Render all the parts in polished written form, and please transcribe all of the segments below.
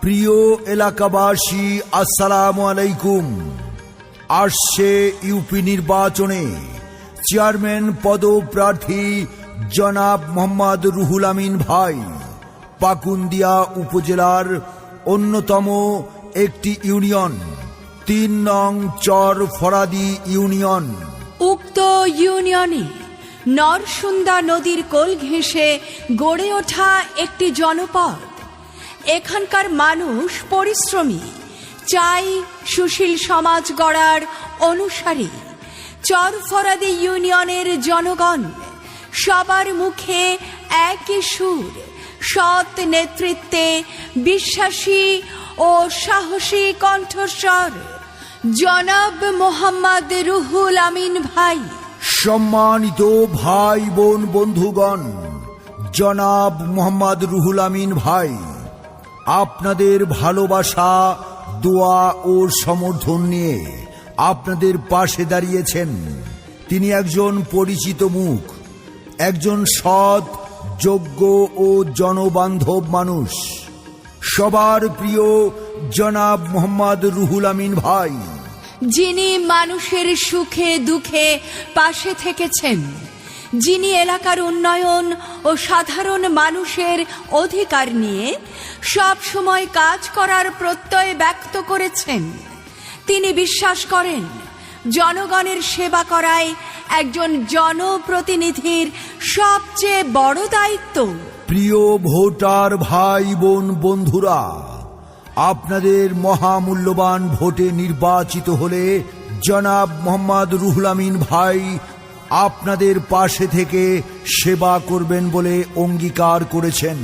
প্রিয় এলাকাবাসী, আসসালামু আলাইকুম। আসছে ইউপি নির্বাচনে চেয়ারম্যান পদপ্রার্থী জনাব মোহাম্মদ রুহুল আমিন ভাই পাকুন্দিয়া উপজেলার অন্যতম একটি ইউনিয়ন ৩ নং চর ফরাদি ইউনিয়ন। উক্ত ইউনিয়নে নরসুন্দা নদীর কোল ঘেঁষে গড়ে ওঠা একটি জনপদ। এখানকার মানুষ পরিশ্রমী, চাই সুশীল সমাজ গড়ার অনুসারী। চরফরাদি ইউনিয়নের জনগণ সবার মুখে একই সুর, সৎ নেতৃত্বে বিশ্বাসী ও সাহসী কণ্ঠস্বর জনাব মোহাম্মদ রুহুল আমিন ভাই। সম্মানিত ভাই বোন বন্ধুগণ, জনাব মোহাম্মদ রুহুল আমিন ভাই আপনাদের ভালোবাসা, দোয়া ও সমর্থন নিয়ে আপনাদের পাশে দাঁড়িয়েছেন। তিনি একজন পরিচিত মুখ, একজন সৎ, যোগ্য ও জনবান্ধব মানুষ। সবার প্রিয় জনাব মোহাম্মদ রুহুল আমিন ভাই, যিনি মানুষের সুখে দুঃখে পাশে থেকেছেন, যিনি এলাকার উন্নয়ন ও সাধারণ মানুষের অধিকার নিয়ে সব সময় কাজ করার প্রত্যয় ব্যক্ত করেছেন। তিনি বিশ্বাস করেন জনগণের সেবা করাই একজন জনপ্রতিনিধির সবচেয়ে বড় দায়িত্ব। প্রিয় ভোটার ভাই বোন বন্ধুরা, আপনাদের মহামূল্যবান ভোটে নির্বাচিত হলে জনাব মোহাম্মদ রুহুল আমিন ভাই আপনাদের পাশে থেকে সেবা করবেন বলে অঙ্গীকার করেছেন।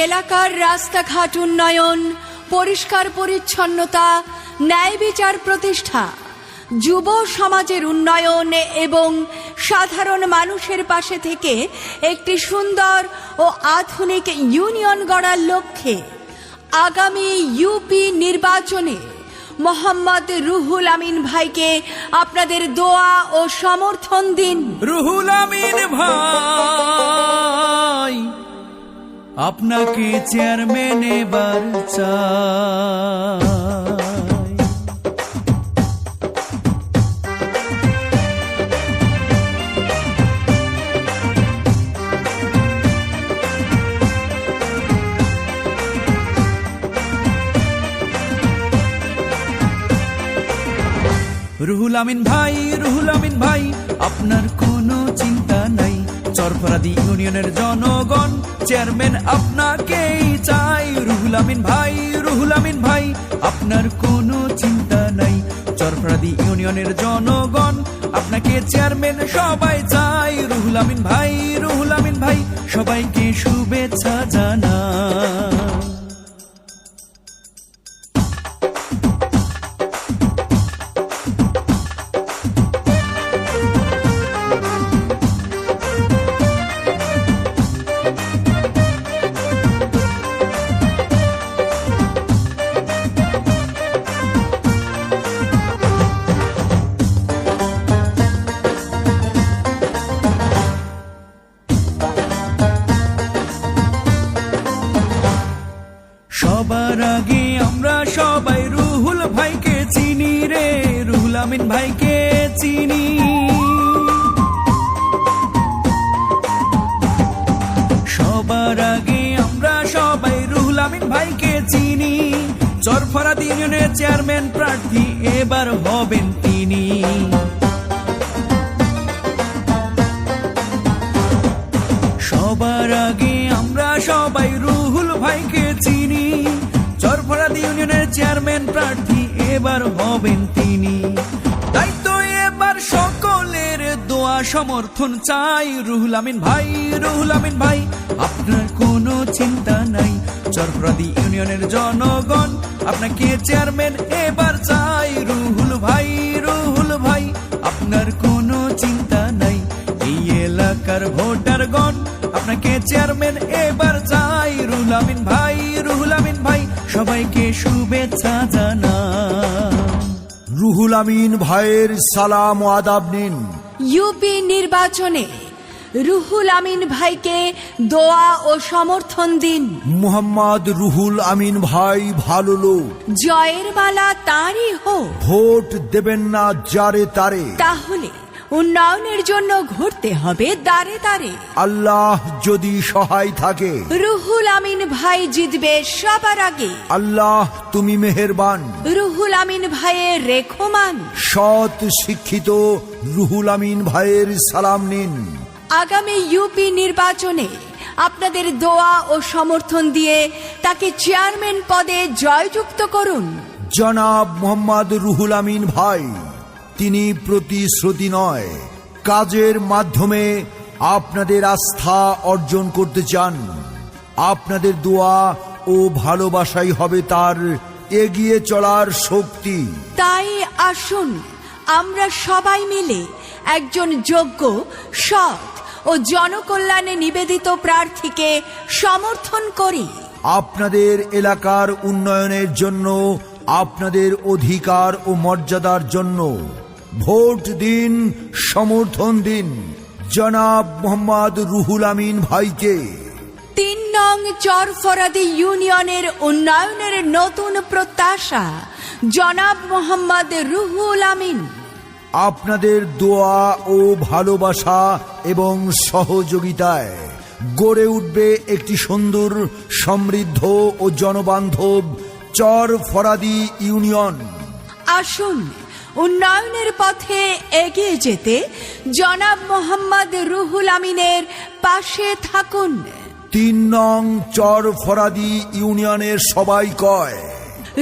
এলাকার রাস্তাঘাট উন্নয়ন, পরিষ্কার পরিচ্ছন্নতা, ন্যায় বিচার প্রতিষ্ঠা, যুব সমাজের উন্নয়ন এবং সাধারণ মানুষের পাশে থেকে একটি সুন্দর ও আধুনিক ইউনিয়ন গড়ার লক্ষ্যে আগামী ইউপি নির্বাচনে মোহাম্মদ রুহুল আমিন ভাইকে আপনাদের দোয়া ও সমর্থন দিন। রুহুল আমিন ভাই আপনাকে চেয়ারম্যান এবার চাই। রুহুল আমিন ভাই, রুহুল আমিন ভাই আপনার কোনো চিন্তা নাই। চরফরাদি ইউনিয়নের জনগণ চেয়ারম্যান আপনাকেই চাই। রুহুল আমিন ভাই, রুহুল আমিন ভাই আপনার কোনো চিন্তা নাই। চরফরাদি ইউনিয়নের জনগণ আপনাকে চেয়ারম্যান সবাই চাই। রুহুল আমিন ভাই, রুহুল আমিন ভাই সবাইকে শুভেচ্ছা জানাই। সবার আগে আমরা সবাই রুহুল ভাইকে চিনি রে, রুহুল আমিন ভাইকে চিনি। সবার আগে আমরা সবাই রুহুল আমিন ভাইকে চিনি। চরফরাদি ইউনিয়নের চেয়ারম্যান প্রার্থী এবার হবেন তিনি। সবার আগে আমরা সবাই রুহুল ভাইকে চিনি। চরফরাদি ইউনিয়নের চেয়ারম্যান প্রার্থী এবার হবেন তিনি। তাই তো এবার সকলের দোয়া সমর্থন চাই। রুহুল আমিন ভাই, রুহুল আমিন ভাই আপনার কোনো চিন্তা নাই। চরফরাদি ইউনিয়নের জনগণ আপনাকে চেয়ারম্যান এবার চাই। রুহুল ভাই, রুহুল ভাই আপনার কোনো চিন্তা নাই। এই এলাকার ভোটারগণ আপনাকে চেয়ারম্যান এবার চাই। রুহুল আমিন ভাই, রুহুল আমিন ভাই সবাইকে শুভেচ্ছা জানাই। রুহুল আমিন ভাইয়ের সালাম ও আদাব নিন। ইউপি নির্বাচনে রুহুল আমিন ভাইকে দোয়া ও সমর্থন দিন। মোহাম্মদ রুহুল আমিন ভাই ভালো লোক, জয়ের মালা তাঁরই হোক। ভোট দেবেন না যারে তারে, তাহলে উন্নয়নের জন্য ঘুরতে হবে দাঁড়ে দাঁড়ে। আল্লাহ যদি সহায় থাকে, রুহুল আমিন ভাই জিতবে সবার আগে। আল্লাহ তুমি মেহেরবান। রুহুল আমিন ভাইয়ের রেখমান। সৎ শিক্ষিত রুহুল আমিন ভাইয়ের সালাম নিন। আগামী ইউপি নির্বাচনে আপনাদের দোয়া ও সমর্থন দিয়ে তাকে চেয়ারম্যান পদে জয়যুক্ত করুন। জনাব মোহাম্মদ রুহুল আমিন ভাই, তিনি প্রতিশ্রুতি নয়, কাজের মাধ্যমে আপনাদের আস্থা অর্জন করতে চান। আপনাদের দোয়া ও ভালোবাসাই হবে তার এগিয়ে চলার শক্তি। তাই আসুন আমরা সবাই মিলে একজন যোগ্য, সৎ ও জনকল্যাণে নিবেদিত প্রার্থীকে সমর্থন করি। আপনাদের এলাকার উন্নয়নের জন্য, আপনাদের অধিকার ও মর্যাদার জন্য ভোট দিন, সমর্থন দিন জনাব মোহাম্মদ রুহুল আমিন ভাইকে। ৩ নং চরফরাদি ইউনিয়নের উন্নয়নের নতুন প্রত্যাশা জনাব মোহাম্মদ রুহুল আমিন। আপনাদের দোয়া ও ভালোবাসা এবং সহযোগিতায় গড়ে উঠবে একটি সুন্দর, সমৃদ্ধ ও জনবান্ধব চর ফরাদি ইউনিয়ন। আসুন উন্নয়নের পথে এগিয়ে যেতে জনাব মোহাম্মদ রুহুল আমিনের পাশে থাকুন। ৩ নং চর ফরাদি ইউনিয়নের সবাই কয়,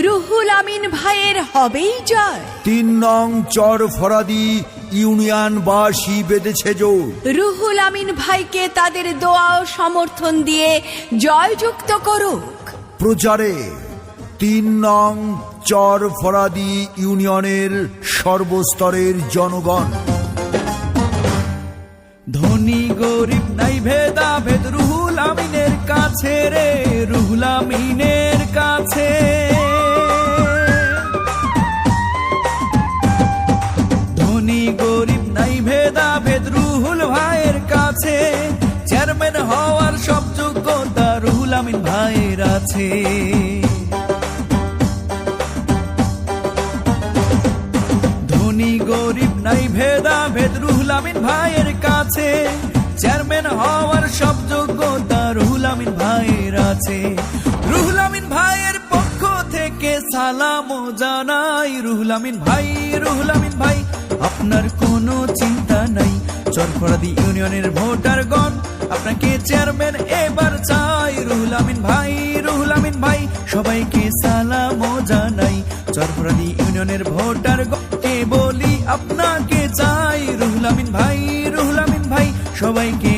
রুহুল আমিন ভাইয়ের হবেই জয়। ৩ নং চর ফরাদি ইউনিয়নবাসী বেঁধেছে জোর। রুহুল আমিন ভাইকে তাদের দোয়া ও সমর্থন দিয়ে জয়যুক্ত করুক। প্রচারে ৩ নং চর ফরাদি ইউনিয়নের সর্বস্তরের জনগণ। ধনী গরিব নাই ভেদাভেদ রুহুল আমিনের কাছে রে, রুহুল আমিনের কাছে। ধনী গরিব নাই ভেদাভেদ রুহুল ভাইয়ের কাছে। চেয়ারম্যান হওয়ার সব যোগ্যতা রুহুল আমিন ভাইয়ের আছে। ধনী গরিব নাই ভেদাভেদ রুহুল আমিন ভাইয়ের কাছে। চেয়ারম্যান হওয়ার সব যোগ্যতা রুহুল আমিন ভাইয়ের আছে। রুহুল আমিন ভাইয়ের পক্ষ থেকে সালাম জানাই। রুহুল আমিন ভাই, রুহুল আমিন ভাই, আপনার কোনো চিন্তা নাই। চরফরাদি ইউনিয়নের ভোটারগণ আপনাকে চেয়ারম্যান এবার চাই। রুহুল আমিন ভাই, রুহুল আমিন ভাই, সবাইকে সালাম জানাই। চরফরাদি ইউনিয়নের ভোটারগণকে বলি আপনাকে চাই। রুহুল আমিন ভাই, রুহুল আমিন ভাই, সবাইকে